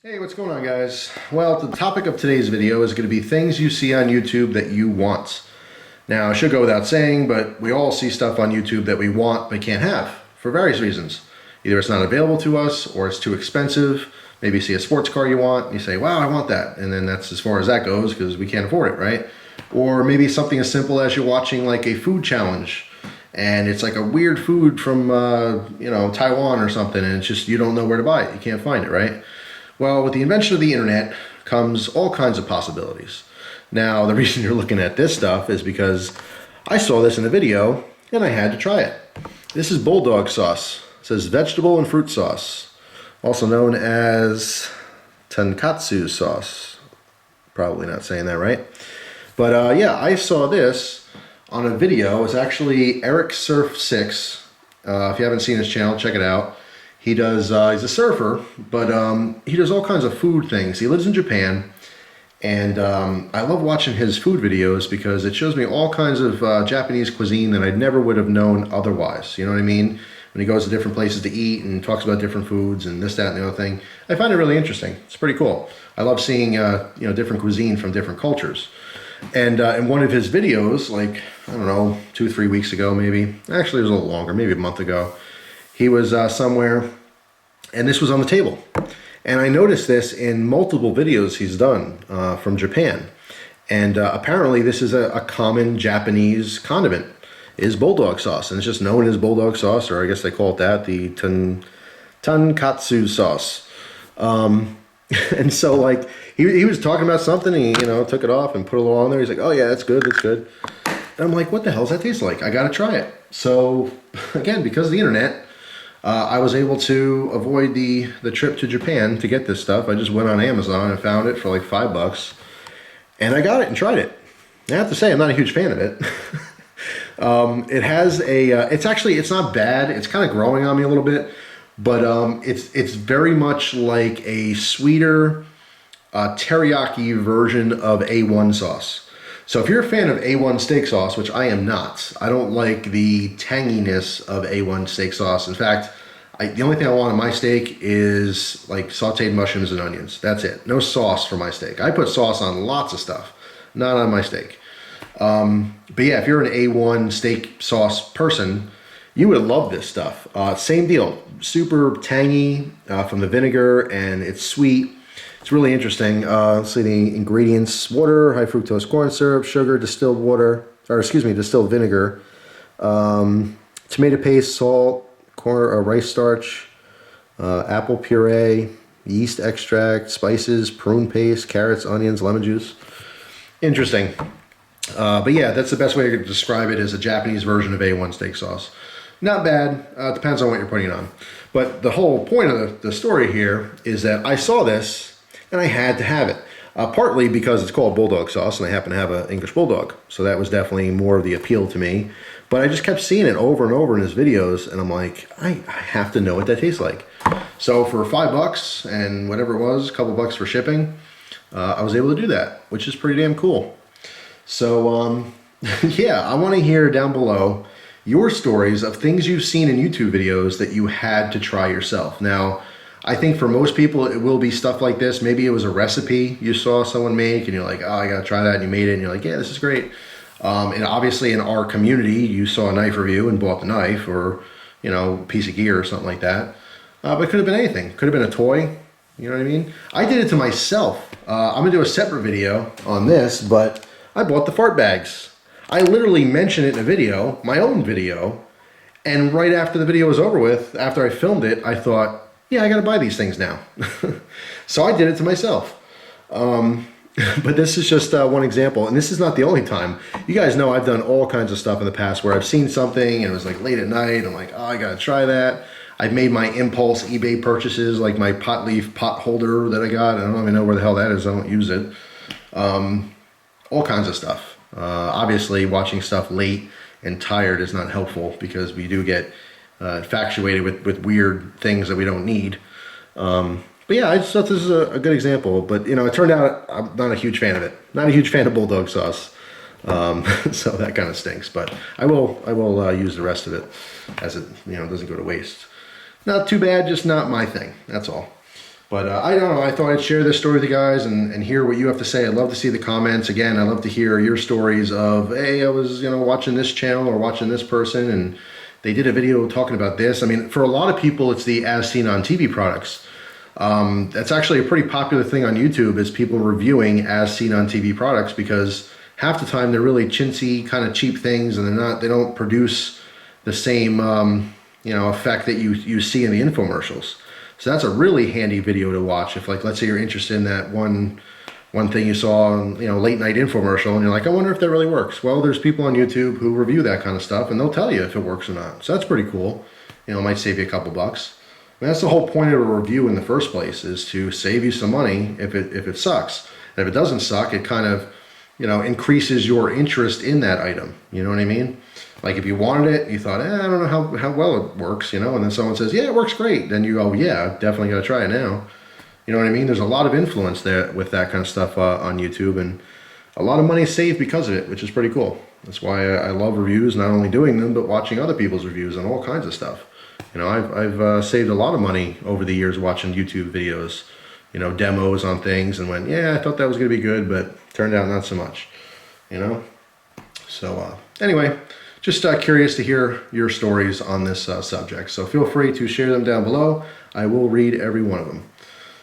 Hey, what's going on, guys? Well, the topic of today's video is going to be things you see on YouTube that you want. Now, I should go without saying, but we all see stuff on YouTube that we want but can't have for various reasons. Either it's not available to us or it's too expensive. Maybe you see a sports car you want and you say, wow, I want that. And then that's as far as that goes because we can't afford it, right? Or maybe something as simple as you're watching like a food challenge and it's like a weird food from, Taiwan or something, and it's just you don't know where to buy it. You can't find it, right? Well, with the invention of the internet comes all kinds of possibilities. Now, the reason you're looking at this stuff is because I saw this in a video and I had to try it. This is Bulldog sauce. It says vegetable and fruit sauce, also known as tonkatsu sauce. Probably not saying that right. But yeah, I saw this on a video. It's actually Eric Surf 6. If you haven't seen his channel, check it out. He does, he's a surfer, but he does all kinds of food things. He lives in Japan, and I love watching his food videos because it shows me all kinds of Japanese cuisine that I never would have known otherwise. You know what I mean? When he goes to different places to eat and talks about different foods and this, that, and the other thing. I find it really interesting. It's pretty cool. I love seeing, different cuisine from different cultures. And in one of his videos, like, I don't know, 2-3 weeks ago maybe, actually it was a little longer, maybe a month ago, he was somewhere, and this was on the table. And I noticed this in multiple videos he's done from Japan. And apparently this is a common Japanese condiment, is Bulldog sauce. And it's just known as Bulldog sauce, or I guess they call it that, the tonkatsu sauce. And so, like, he was talking about something, and he, took it off and put a little on there. He's like, oh yeah, that's good, that's good. And I'm like, what the hell does that taste like? I gotta try it. So, again, because of the internet, I was able to avoid the trip to Japan to get this stuff. I just went on Amazon and found it for like $5, and I got it and tried it. I have to say, I'm not a huge fan of it. It has it's not bad. It's kind of growing on me a little bit, but it's very much like a sweeter teriyaki version of A1 sauce. So if you're a fan of A1 steak sauce, which I am not, I don't like the tanginess of A1 steak sauce. In fact, the only thing I want on my steak is like sauteed mushrooms and onions. That's it. No sauce for my steak. I put sauce on lots of stuff, not on my steak. But yeah, if you're an A1 steak sauce person, you would love this stuff. Same deal. Super tangy from the vinegar, and it's sweet. It's really interesting. Let's see the ingredients: water, high fructose corn syrup, sugar, distilled vinegar, tomato paste, salt, rice starch, apple puree, yeast extract, spices, prune paste, carrots, onions, lemon juice. Interesting. But yeah, that's the best way to describe it, as a Japanese version of A1 steak sauce. Not bad. Depends on what you're putting it on. But the whole point of the story here is that I saw this and I had to have it. Partly because it's called Bulldog sauce and I happen to have an English Bulldog. So that was definitely more of the appeal to me. But I just kept seeing it over and over in his videos, and I'm like, I have to know what that tastes like. So for $5 and whatever it was, a couple bucks for shipping, I was able to do that, which is pretty damn cool. So yeah, I want to hear down below your stories of things you've seen in YouTube videos that you had to try yourself. Now, I think for most people, it will be stuff like this. Maybe it was a recipe you saw someone make and you're like, oh, I gotta try that, and you made it and you're like, yeah, this is great. And obviously in our community, you saw a knife review and bought the knife, or, piece of gear or something like that. But it could have been anything. Could have been a toy. You know what I mean? I did it to myself. I'm gonna do a separate video on this, but I bought the fart bags. I literally mentioned it in a video, my own video, and right after the video was over with, after I filmed it, I thought, yeah, I gotta buy these things now. So I did it to myself. But this is just one example, and this is not the only time. You guys know I've done all kinds of stuff in the past where I've seen something and it was like late at night, I'm like, oh, I gotta try that. I've made my impulse eBay purchases, like my pot leaf pot holder that I got. I don't even know where the hell that is, I don't use it. All kinds of stuff. Obviously, watching stuff late and tired is not helpful because we do get infatuated with weird things that we don't need. But yeah, I just thought this is a good example. But it turned out I'm not a huge fan of it. Not a huge fan of Bulldog sauce. So that kind of stinks. But I will use the rest of it as it doesn't go to waste. Not too bad, just not my thing. That's all. But I don't know, I thought I'd share this story with you guys and hear what you have to say. I'd love to see the comments. Again, I'd love to hear your stories of, hey, I was, watching this channel or watching this person and they did a video talking about this. I mean, for a lot of people, it's the as seen on TV products. That's actually a pretty popular thing on YouTube, is people reviewing as seen on TV products, because half the time they're really chintzy, kind of cheap things, and they don't produce the same, effect that you see in the infomercials. So that's a really handy video to watch if, like, let's say you're interested in that one thing you saw on, late night infomercial, and you're like, I wonder if that really works. Well, there's people on YouTube who review that kind of stuff, and they'll tell you if it works or not. So that's pretty cool. It might save you a couple bucks. I mean, that's the whole point of a review in the first place, is to save you some money if it sucks. And if it doesn't suck, it kind of, increases your interest in that item. You know what I mean? Like if you wanted it, you thought, I don't know how well it works, and then someone says, yeah, it works great. Then you go, yeah, definitely got to try it now. You know what I mean? There's a lot of influence there with that kind of stuff on YouTube, and a lot of money is saved because of it, which is pretty cool. That's why I love reviews, not only doing them, but watching other people's reviews on all kinds of stuff. I've saved a lot of money over the years watching YouTube videos, demos on things, and went, yeah, I thought that was going to be good, but turned out not so much, So anyway, just curious to hear your stories on this subject. So feel free to share them down below. I will read every one of them.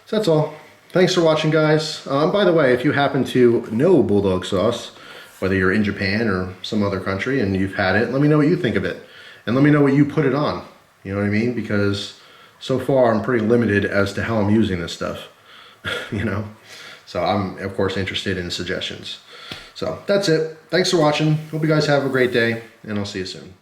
So that's all. Thanks for watching, guys. By the way, if you happen to know Bulldog sauce, whether you're in Japan or some other country and you've had it, let me know what you think of it. And let me know what you put it on. You know what I mean? Because so far I'm pretty limited as to how I'm using this stuff. So I'm, of course, interested in suggestions. So that's it. Thanks for watching. Hope you guys have a great day, and I'll see you soon.